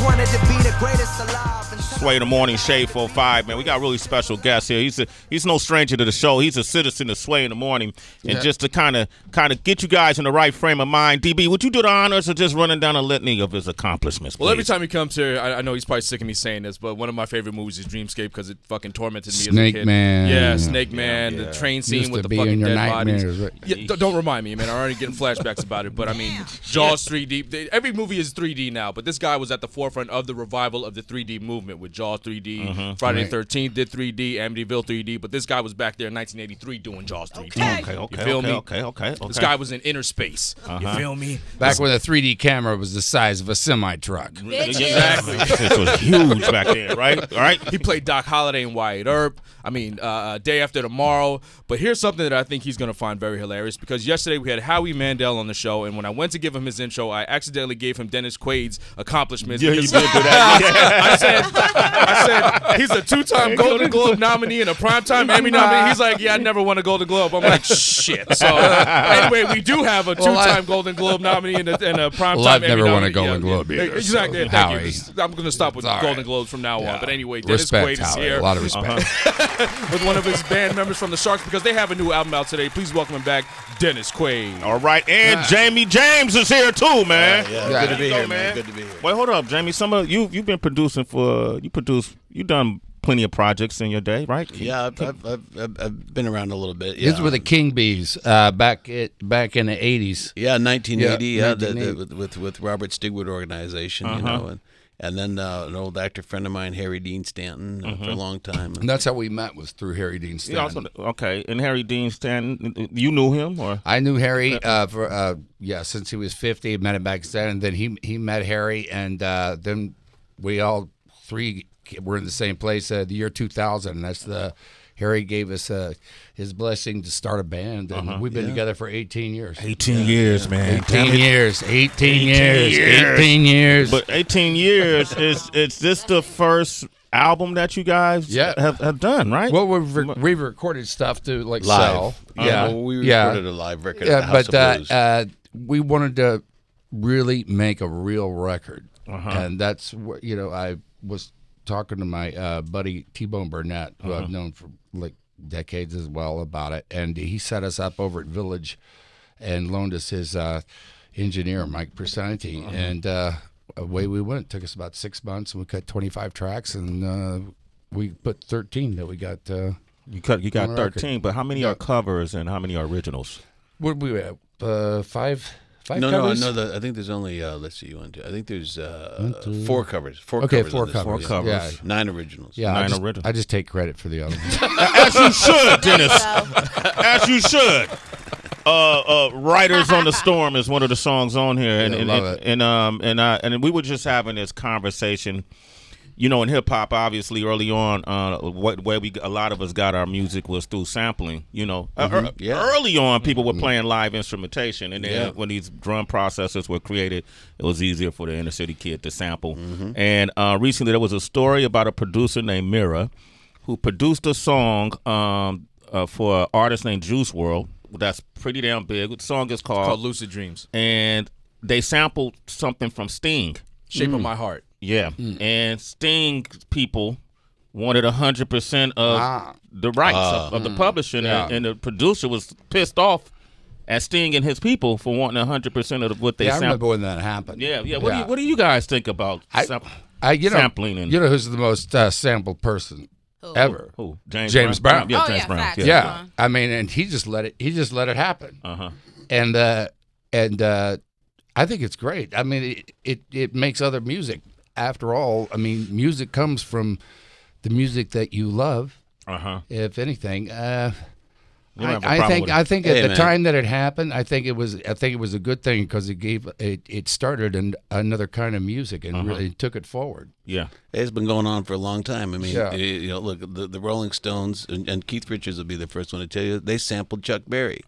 wanted to be the greatest alive. Sway in the Morning, Shade 45, man. We got a really special guest here. He's no stranger to the show. He's a citizen of Sway in the Morning. And just to kind of get you guys in the right frame of mind, DB, would you do the honors of just running down a litany of his accomplishments, please? Well, every time he comes here, I know he's probably sick of me saying this, but one of my favorite movies is Dreamscape because it fucking tormented me Snake as a kid. Man. Yeah, Snake Man, the train scene Used with to the be fucking in your dead bodies. nightmares, right? Yeah, don't remind me, man. I'm already getting flashbacks about it. But I mean, Jaws 3D. Every movie is 3D now, but this guy was at the forefront of the revival of the 3D movement with Jaws 3D. Friday the 13th did 3D, Amityville 3D, but this guy was back there in 1983 doing Jaws 3D. Okay. You feel me? Okay. This guy was in inner space. You feel me? Back when the 3D camera was the size of a semi-truck. Exactly. This was huge back then, right? All right. He played Doc Holliday in Wyatt Earp. I mean, Day After Tomorrow. But here's something that I think he's going to find very hilarious because yesterday we had Howie Mandel on the show, and when I went to give him his intro, I accidentally gave him Dennis Quaid's accomplishments. Yeah, you did do that. I said, he's a two-time Golden Globe nominee and a primetime Emmy nominee. He's like, yeah, I never won a Golden Globe. I'm like, shit. So anyway, we do have a two-time Golden Globe nominee and a primetime Well, I've Emmy never won a nominee. Golden Globe either. Exactly. So, Thank Howie. you. I'm going to stop with It's all Golden right. Globes from now on. Yeah. But anyway, Dennis Respect, Quaid is Howie. here A lot of respect. with one of his band members from the Sharks because they have a new album out today. Please welcome him back, Dennis Quaid. All right, and Jamie James is here too, man. Good to be here, man. Good to be here. Wait, hold up, Jamie. Some of you've been producing for you've done plenty of projects in your day, right? Yeah, I've been around a little bit. This was the King Bees back in the 80s. Yeah, 1980. Yeah, With Robert Stigwood organization, you know, and then an old actor friend of mine, Harry Dean Stanton, for a long time. And that's how we met, was through Harry Dean Stanton. Okay, and Harry Dean Stanton, you knew him, or? I knew Harry since he was 50. Met him back then, and then he met Harry, and then we all three were in the same place the year 2000. And that's Harry gave us his blessing to start a band, and we've been together for 18 years. 18 years, man. 18 years. 18 years. But 18 years, is this the first album that you guys have done, right? Well, we've recorded stuff to live. sell. Well, we recorded a live record at the House of Blues. We wanted to really make a real record, and that's what I was talking to my buddy T-Bone Burnett, who I've known for like decades as well, about it, and he set us up over at Village and loaned us his engineer Mike Persanti, and away we went. It took us about 6 months, and we cut 25 tracks, and we put 13 that we got. You got 13, but how many are covers and how many are originals? What we have? Five No, covers? I think there's only let's see, I think there's 4 covers. Four Okay, covers. four on this covers. one, Four covers. Yeah. 9 originals. Yeah, Nine originals. I just take credit for the other ones. As you should, Dennis. As you should. "Riders on the Storm" is one of the songs on here, and love it. And we were just having this conversation. In hip hop, obviously, early on, where a lot of us got our music was through sampling. Early on, people were playing live instrumentation, and then when these drum processors were created, it was easier for the inner city kid to sample. And recently, there was a story about a producer named Mira, who produced a song for an artist named Juice WRLD. That's pretty damn big. The song is called Lucid Dreams. And they sampled something from Sting. Shape of My Heart. Yeah, and Sting people wanted 100% of the rights of the publishing, and the producer was pissed off at Sting and his people for wanting 100% of what they I sampled. remember when that happened. Yeah. What do you guys think about sampling? You know who's the most sampled person ever? Who? James Brown. Yeah, James Brown. facts. Yeah, I mean, and he just let it happen. And I think it's great. I mean, it makes other music. After all, I mean, music comes from the music that you love. If anything, I think at the time that it happened, I think it was a good thing because it started another kind of music and really took it forward. Yeah, it's been going on for a long time. I mean, Yeah. look, the Rolling Stones and Keith Richards will be the first one to tell you they sampled Chuck Berry.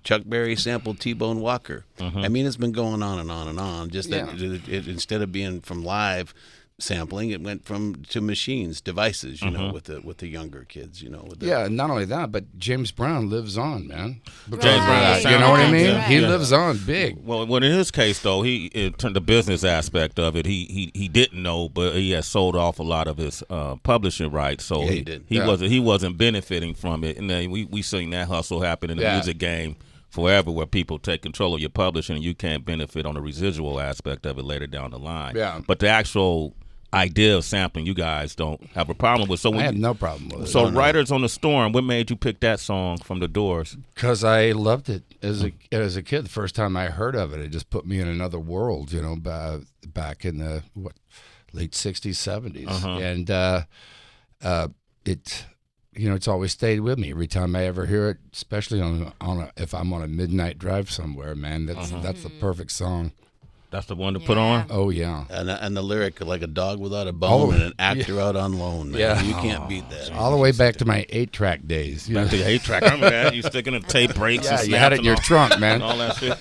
Chuck Berry sampled T-Bone Walker. I mean, it's been going on and on and on. Just that it, instead of being from live, sampling. It went to machines, devices, you know, with the younger kids, you know. Yeah, not only that, but James Brown lives on, man. James Brown, you know what I mean? Right. He lives on big. Well, in his case, though, the business aspect of it, he didn't know, but he had sold off a lot of his publishing rights, so he did. He wasn't benefiting from it, and then we seen that hustle happen in the music game forever, where people take control of your publishing and you can't benefit on the residual aspect of it later down the line. Yeah. But the actual idea of sampling, you guys don't have a problem with. So I have no problem with it. So Riders on the Storm, what made you pick that song from the Doors? Because I loved it as a kid. The first time I heard of it, it just put me in another world, you know, back in the late 60s, 70s. And it's always stayed with me every time I ever hear it, especially if I'm on a midnight drive somewhere, man. That's the perfect song. That's the one to put on? Oh, yeah. And the lyric, like a dog without a bone and an actor out on loan, man. Yeah. You can't beat that. All the way back to my 8-track days. Back to the 8-track. I remember that. You sticking the tape breaks and snaps. You had it in your trunk, man. And all that shit.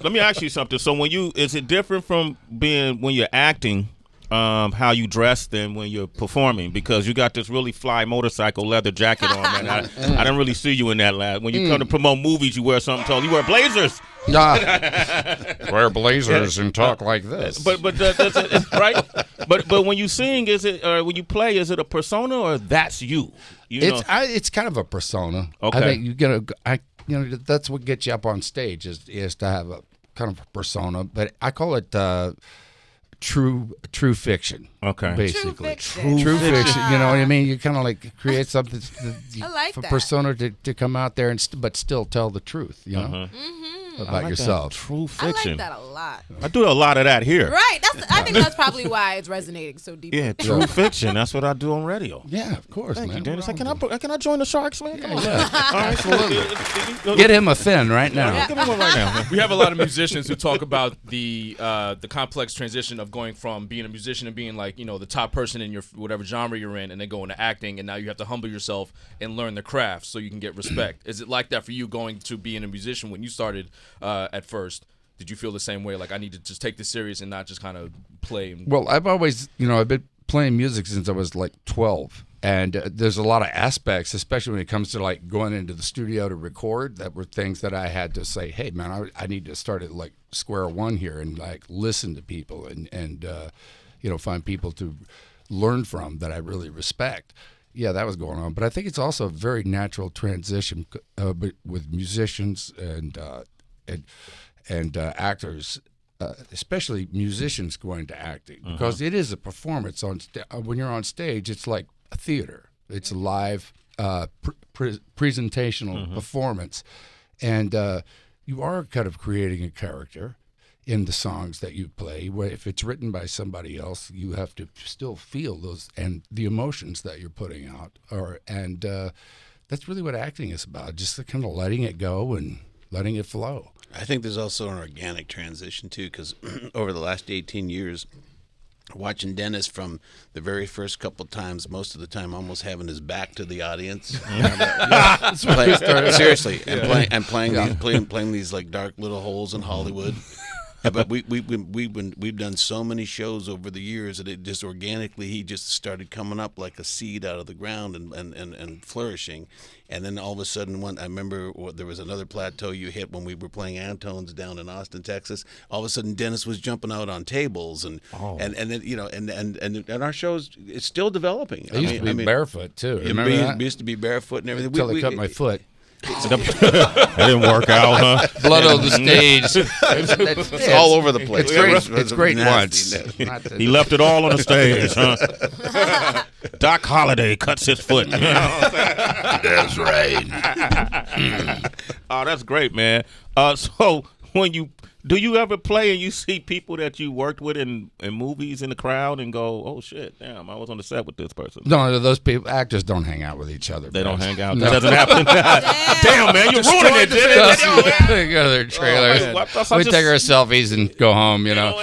Let me ask you something. So is it different from when you're acting, how you dress than when you're performing? Because you got this really fly motorcycle leather jacket on, man. I didn't really see you in that last. When you come to promote movies, you wear something tall. You wear blazers. Wear blazers and talk like this. But that's right. But when you sing, when you play, is it a persona or that's you? It's kind of a persona. Okay. I think that's what gets you up on stage is to have a kind of a persona. But I call it true fiction. Okay. Basically. True fiction. You know what I mean? You kind of like create something I like for that. persona to come out there but still tell the truth, you know? About yourself. True I fiction. like that a lot. I do a lot of that here. Right. I think that's probably why it's resonating so deeply. Yeah, true fiction. That's what I do on radio. Yeah, of course, Thank man. you, Dennis. Can I join the Sharks, man? Come on. Yeah. All right, so Get him a fin right now. Give me one right now. Man. We have a lot of musicians who talk about the complex transition of going from being a musician and being like, you know, the top person in your whatever genre you're in, and then going to acting, and now you have to humble yourself and learn the craft so you can get respect. Is it like that for you going to being a musician when you started at first? Did you feel the same way? Like, I need to just take this serious and not just kind of play? Well, I've always, I've been playing music since I was like 12. And there's a lot of aspects, especially when it comes to like going into the studio to record, that were things that I had to say, hey, man, I need to start at like square one here and like listen to people and find people to learn from that I really respect. Yeah, that was going on. But I think it's also a very natural transition with musicians and actors, especially musicians going to acting, because it is a performance when you're on stage. It's like a theater. It's a live presentational performance, and you are kind of creating a character in the songs that you play. Where if it's written by somebody else, you have to still feel those and the emotions that you're putting out. That's really what acting is about, just kind of letting it go and letting it flow. I think there's also an organic transition, too, because over the last 18 years, watching Dennis from the very first couple times, most of the time almost having his back to the audience. Seriously, and playing these like dark little holes in Hollywood. But we've done so many shows over the years that it just organically, he just started coming up like a seed out of the ground and flourishing. And then all of a sudden, I remember there was another plateau you hit when we were playing Antone's down in Austin, Texas. All of a sudden, Dennis was jumping out on tables and then our shows, it's still developing. I used to be barefoot too. Remember that? We used to be barefoot and everything. Until they cut my foot. That didn't work out, huh? Blood on the stage. It's all over the place. It's great once. He left it all on the stage, huh? Doc Holliday cuts his foot. That's right. Oh, that's great, man. So do you ever play and you see people that you worked with in movies in the crowd and go, oh shit, damn, I was on the set with this person? No, those people, actors don't hang out with each other. They don't hang out. No. That doesn't happen. Damn, man, you're ruining it, did it? They go to their trailers. We take our selfies and go home, you know.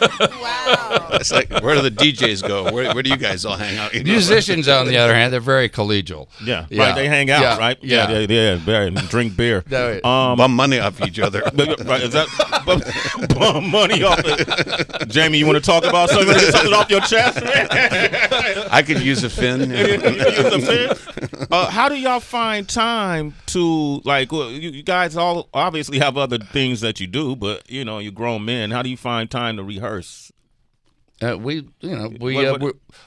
Wow. It's like, where do the DJs go? Where do you guys all hang out? You know? Musicians, on the other hand, they're very collegial. Yeah, right. They hang out, right? Yeah, and drink beer. Bum money off each other. Right, is that bum money off it? Jamie, you want to talk about something off your chest, man? I could use a fin. How do y'all find time to, like, well, you guys all obviously have other things that you do, but you're grown men. How do you find time to rehearse? We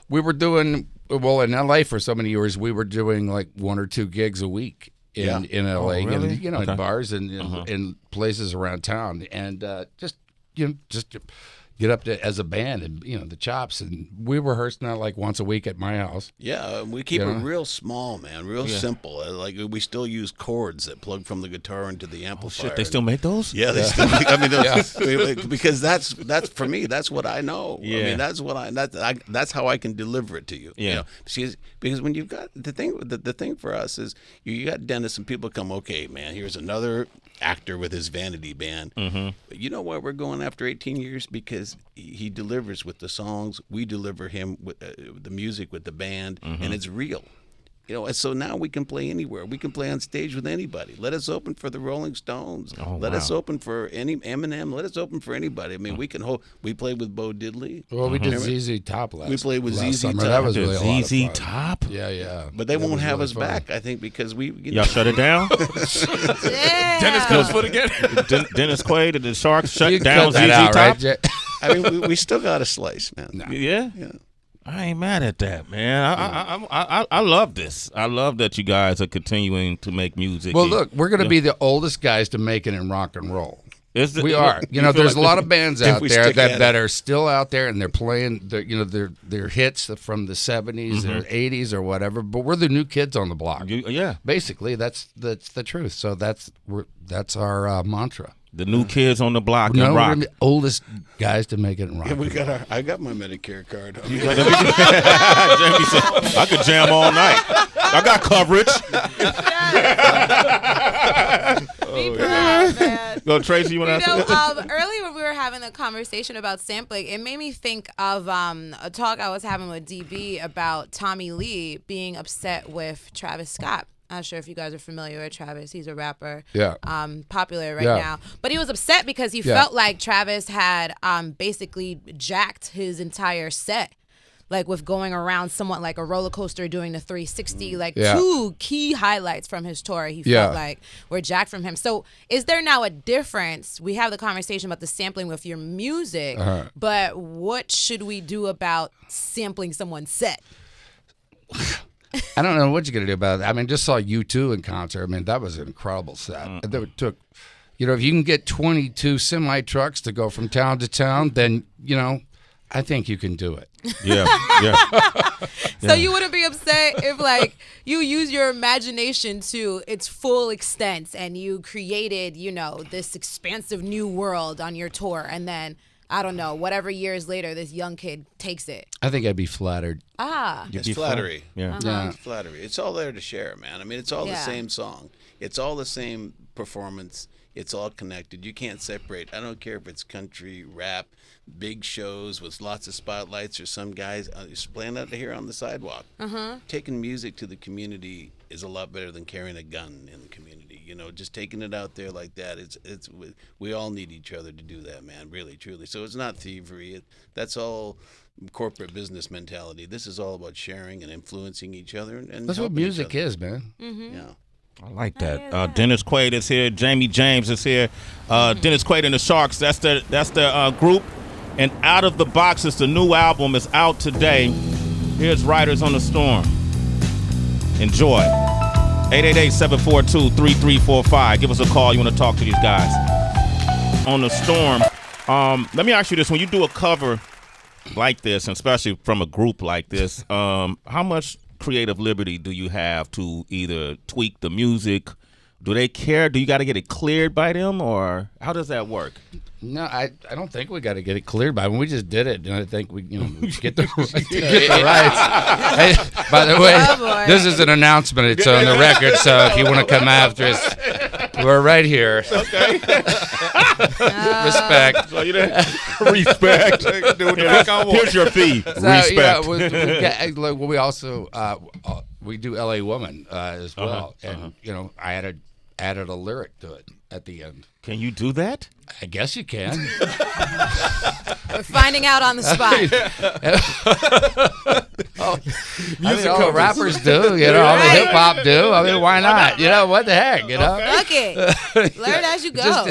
were doing well in LA for so many years. We were doing like 1 or 2 gigs a week in LA, really? and in bars and in places around town, and just get up to as a band and the chops, and we rehearse now like once a week at my house. Yeah, we keep it real small, man, real simple. Like we still use cords that plug from the guitar into the amplifier. Shit, they still make those? Yeah, they still make. I mean, because that's for me. That's what I know. Yeah. I mean, that's how I can deliver it to you. Yeah. Because when you've got the thing for us is you got Dennis and people come. Okay, man, here's another actor with his vanity band. Mm-hmm. But you know why we're going after 18 years? Because he delivers with the songs. We deliver him with the music with the band, and it's real. And so now we can play anywhere. We can play on stage with anybody. Let us open for the Rolling Stones. Let us open for any Eminem. Let us open for anybody. I mean, we can we played with Bo Diddley. Well, we did ZZ Top last. We played with ZZ Top. That was really a lot of ZZ fun. Top. Yeah. But they won't have us back, I think, because y'all shut it down. Yeah. Dennis goes foot again. Dennis Quaid and the Sharks shut You down cut that ZZ out, Top. right? I mean, we still got a slice, man. Yeah. Yeah. I ain't mad at that, man. I love this. I love that you guys are continuing to make music. Well, look, we're going to be the oldest guys to make it in rock and roll. We are. There's a lot of bands out there that are still out there, and they're playing their hits from the 70s or 80s or whatever. But we're the new kids on the block. Basically, that's the truth. So that's our mantra. The new kids on the block No, and rock. we're the oldest guys to make it in rock. Yeah, I got my Medicare card. Jamie said, I could jam all night. I got coverage. Be proud, man. Go, Tracy, you want to answer? Earlier when we were having a conversation about sampling, it made me think of a talk I was having with DB about Tommy Lee being upset with Travis Scott. I'm not sure if you guys are familiar with Travis. He's a rapper, popular right now. But he was upset because he felt like Travis had basically jacked his entire set, like with going around somewhat like a roller coaster doing the 360, like 2 key highlights from his tour. He felt like were jacked from him. So is there now a difference? We have the conversation about the sampling with your music, but what should we do about sampling someone's set? I don't know what you're going to do about it. I mean, just saw U2 in concert. I mean, that was an incredible set. That took, if you can get 22 semi-trucks to go from town to town, then, I think you can do it. Yeah. So you wouldn't be upset if, like, you use your imagination to its full extent and you created, this expansive new world on your tour, and then, I don't know, whatever years later, this young kid takes it. I think I'd be flattered. It's flattery. Yeah. It's flattery. It's all there to share, man. I mean, it's all the same song. It's all the same performance. It's all connected. You can't separate. I don't care if it's country, rap, big shows with lots of spotlights, or some guys just playing out here on the sidewalk. Taking music to the community is a lot better than carrying a gun in the community. Just taking it out there like that. It's we all need each other to do that, man. Really, truly. So it's not thievery. That's all corporate business mentality. This is all about sharing and influencing each other. And that's what music is, man. Yeah. I like that. Dennis Quaid is here. Jamie James is here. Dennis Quaid and the Sharks. That's the group. And Out of the Box is the new album. It's out today. Here's Riders on the Storm. Enjoy. 888-742-3345. Give us a call. You want to talk to these guys. On the Storm. Let me ask you this. When you do a cover like this, and especially from a group like this, how much creative liberty do you have to either tweak the music? Do they care? Do you got to get it cleared by them, or how does that work? No, I don't think we got to get it cleared by them. We just did it, and I think we get the rights. Hey, by the way, this is an announcement. It's on the record, so if you want to come after us, We're right here. Okay. Respect. So you respect. Here's your fee. Respect. We also we do L.A. Woman as well, and I added a lyric to it at the end. Can you do that? I guess you can. We're finding out on the spot. Music all the rappers do, all the hip hop do. I mean, why not? What the heck? Okay. Learn as you go.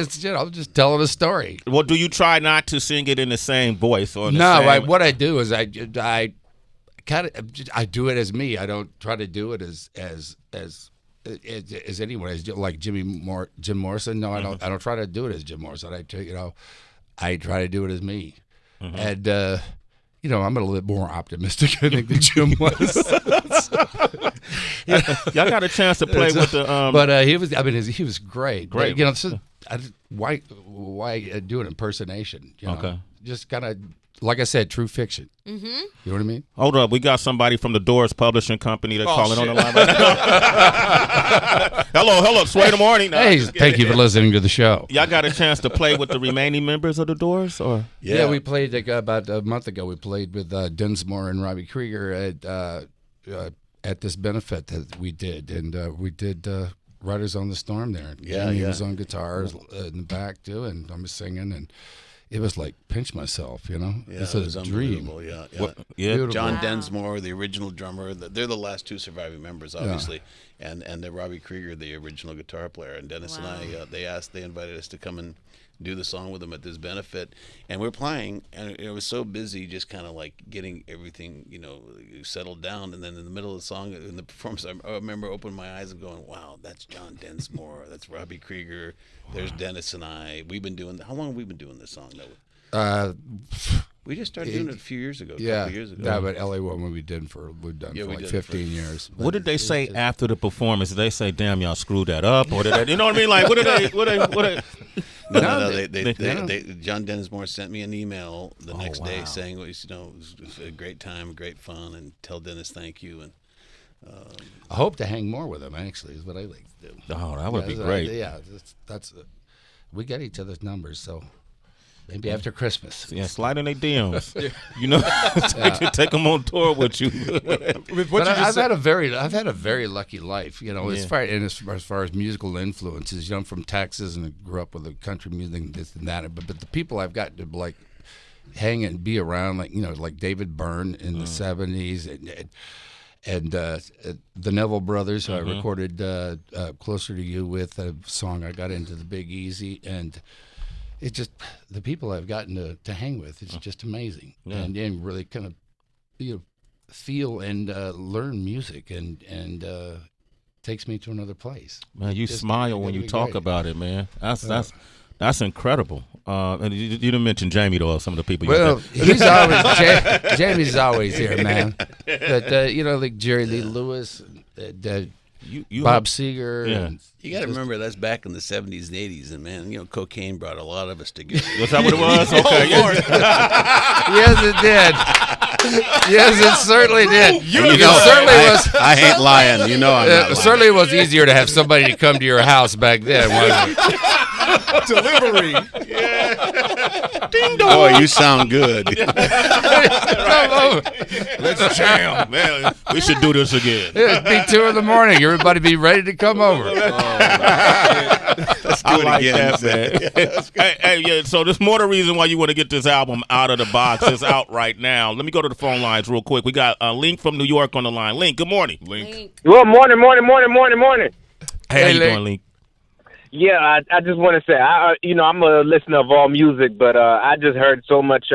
Just telling a story. Well, do you try not to sing it in the same voice or what I do is I do it as me. I don't try to do it as anyone, as like Jim Morrison. No, I don't try to do it as Jim Morrison. I try to do it as me, and I'm a little bit more optimistic, I think, than Jim was. Y'all got a chance to play with the. But he was. I mean, he was great. Great. Why do an impersonation? Okay. Just kind of. Like I said, true fiction. Mm-hmm. You know what I mean? Hold up. We got somebody from the Doors Publishing Company that's calling on the line right now. Hello. Sway the morning. Hey, thank you for listening to the show. Y'all got a chance to play with the remaining members of the Doors? Or Yeah, we played about a month ago. We played with Densmore and Robbie Krieger at this benefit that we did. And we did Riders on the Storm there. He was on guitars in the back, too, and I was singing, and it was like pinch myself, Yeah, it's it was a dream. Yeah. John Densmore, the original drummer, they're the last two surviving members, obviously, and then Robbie Krieger, the original guitar player, and Dennis and I, they invited us to come and do the song with them at this benefit, and we're playing, and it was so busy, just kind of like getting everything, settled down, and then in the middle of the song, in the performance, I remember opening my eyes and going, "Wow, that's John Densmore, that's Robbie Krieger, there's Dennis and I." How long have we been doing this song? We just started doing it a few years ago. Yeah, couple years ago. Yeah, but LA Woman we've done for like 15 years. But what did they say after the performance? Did they say, "Damn, y'all screwed that up," or did they? You know what I mean? Like, what did they? No. John Densmore sent me an email the next day saying, "It was a great time, great fun, and tell Dennis thank you." And I hope to hang more with him. Actually, is what I like to do. Oh, that would be great. That's we get each other's numbers, so. Maybe after Christmas. Yeah, slide in their DMs. Take them on tour with you. I've had a very lucky life. As far as musical influences. I'm from Texas and I grew up with the country music and this and that. But the people I've got to like hang and be around, like David Byrne in the '70s and the Neville Brothers, who I recorded "Closer to You" with, a song I got into the Big Easy, and. It's just the people I've gotten to hang with. It's just amazing, and really kind of feel and learn music, and takes me to another place. Man, you smile when you talk about it, man. That's incredible. And you didn't mention Jamie though. Some of the people. Well, Jamie's always here, man. But like Jerry Lee Lewis. Bob Seger. Yeah. You got to remember that's back in the '70s and '80s, and man, cocaine brought a lot of us together. Was that what it was? Okay. Yes, it did. Yes, it certainly did. I ain't lying. I'm not lying. Certainly was easier to have somebody to come to your house back then, wasn't it? Delivery. Yeah. Ding dong. Boy, you sound good. Let's jam, man. We should do this again. It'd be 2 a.m. Everybody be ready to come over. Let's do it again, man. Hey, so there's more the reason why you want to get this album out of the box. It's out right now. Let me go to the phone lines real quick. We got Link from New York on the line. Link, good morning. Link. Good morning. Hey, how you doing, Link? Yeah, I just want to say, I'm a listener of all music, but I just heard so much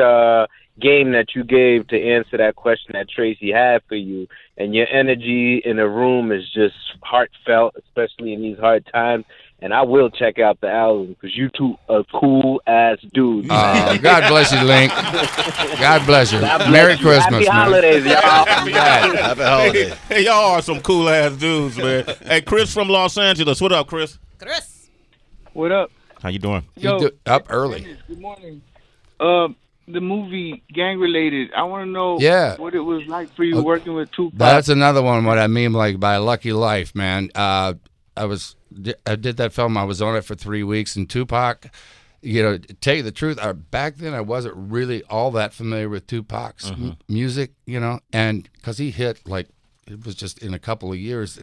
game that you gave to answer that question that Tracy had for you, and your energy in the room is just heartfelt, especially in these hard times. And I will check out the album because you two are cool ass dudes. God bless you, Link. God bless you. Merry Christmas, Happy holidays, y'all. Happy holidays. Hey, y'all are some cool ass dudes, man. Hey, Chris from Los Angeles. What up, Chris? What up? How you doing? Yo, up early. Good morning. The movie Gang Related. I want to know what it was like for you working with Tupac. That's another one. What I mean, like by lucky life, man. I did that film. I was on it for 3 weeks, and Tupac. To tell you the truth, back then I wasn't really all that familiar with Tupac's music, and because he hit it was just in a couple of years,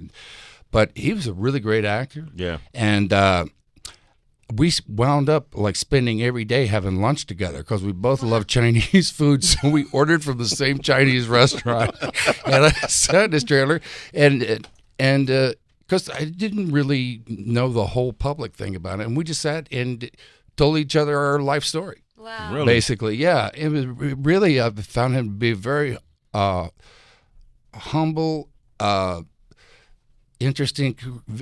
but he was a really great actor. Yeah, and we wound up spending every day having lunch together because we both love Chinese food, so we ordered from the same Chinese restaurant, and I sat in his trailer, and because I didn't really know the whole public thing about it, and we just sat and told each other our life story. Wow. Really? Basically, yeah. It was really, I found him to be very humble, interesting.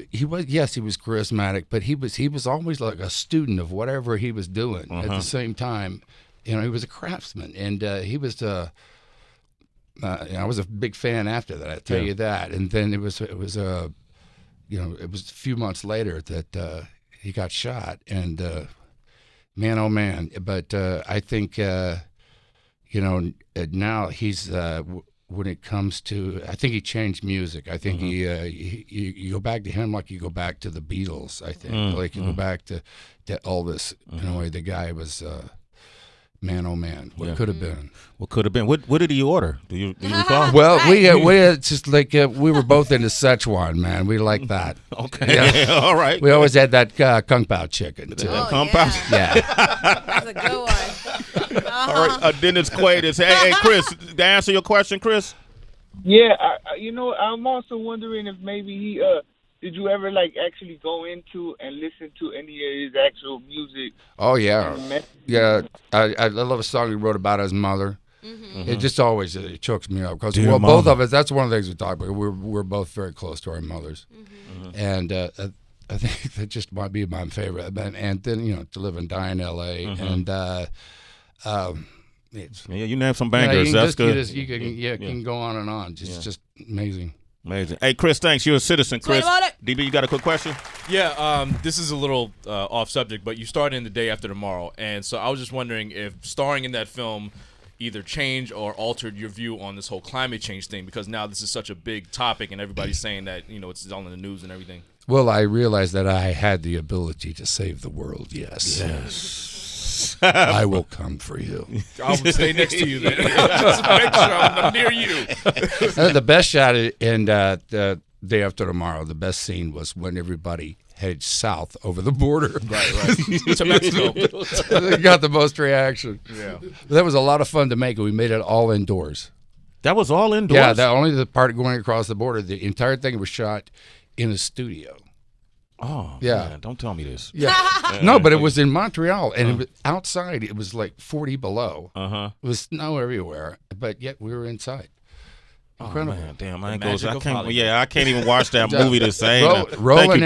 He was charismatic, but he was always like a student of whatever he was doing. At the same time, he was a craftsman, and he was I was a big fan after that. I tell you that. And then it was a few months later that he got shot, and man, oh man. But I think now he's when it comes to, I think he changed music. I think you go back to him like you go back to the Beatles. I think you go back to Elvis. In a way, the guy was. Man, oh man, what could have been? What could have been? What did he order? Do you recall? Well, we just we were both into Szechuan, man. We like that. Okay, all right. We always had that Kung Pao chicken too. Kung Pao? Yeah. That's a good one. All right, Dennis Quaid is. Hey, Chris, to answer your question, Chris. Yeah, I'm also wondering if maybe he did you ever actually go into and listen to any of his actual music? Oh yeah, yeah. I love a song he wrote about his mother. It just always chokes me up because both of us. That's one of the things we talk about. We're both very close to our mothers, and I think that just might be my favorite. And then to live and die in L.A. and you name some bangers. That's good. You can go on and on. Just amazing. Amazing. Hey, Chris, thanks. You're a citizen, Chris. DB, you got a quick question? Yeah, this is a little off subject, but you started in The Day After Tomorrow, and so I was just wondering if starring in that film either changed or altered your view on this whole climate change thing, because now this is such a big topic and everybody's saying that, it's all in the news and everything. Well, I realized that I had the ability to save the world, yes. I will come for you. I will stay next to you then. Just make sure I'm near you. The best shot in The Day After Tomorrow, the best scene was when everybody headed south over the border. Right. To Mexico. They got the most reaction. Yeah. That was a lot of fun to make, and we made it all indoors. That was all indoors? Yeah, only the part going across the border. The entire thing was shot in a studio. Oh, yeah. Man, don't tell me this. Yeah. No, but it was in Montreal, and it was outside it was 40 below. It was snow everywhere, but yet we were inside. Incredible. Oh, man, damn, I can't even watch that movie the same. Roland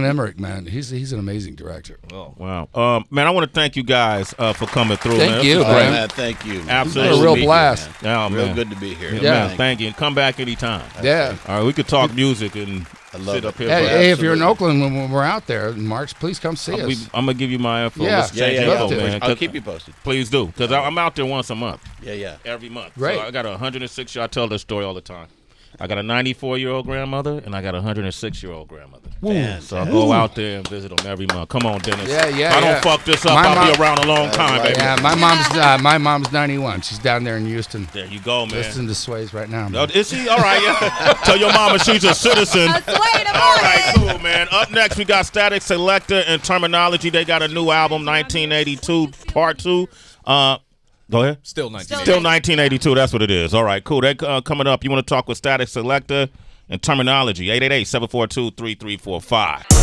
Emmerich, man, he's an amazing director. Oh, wow. Man, I want to thank you guys for coming through. Thank you, man. Thank you. Absolutely. It's been a real blast. Real good to be here. Yeah, man, thank you. And come back anytime. Yeah. All right, we could talk music and sit up here. Hey, if you're in Oakland when we're out there in March, please come see us. I'm going to give you my info. Yeah. Man, I'll keep you posted. Please do, because I'm out there once a month. Yeah. Every month. Right. So I got a 106-year, I tell this story all the time. I got a 94-year-old grandmother, and I got a 106-year-old grandmother. So I go out there and visit them every month. Come on, Dennis. Yeah. If I don't fuck this up, I'll be around a long time, baby. Yeah, my mom's 91. She's down there in Houston. There you go, man. Listening to Sways right now. Oh, is she? All right, yeah. Tell your mama she's a citizen. All right, cool, man. Up next, we got Static Selector and Terminology. They got a new album, 1982, Part 2. Go ahead. Still 1982. That's what it is. All right, cool. They coming up. You want to talk with Static Selector and Terminology? 888-742-3345.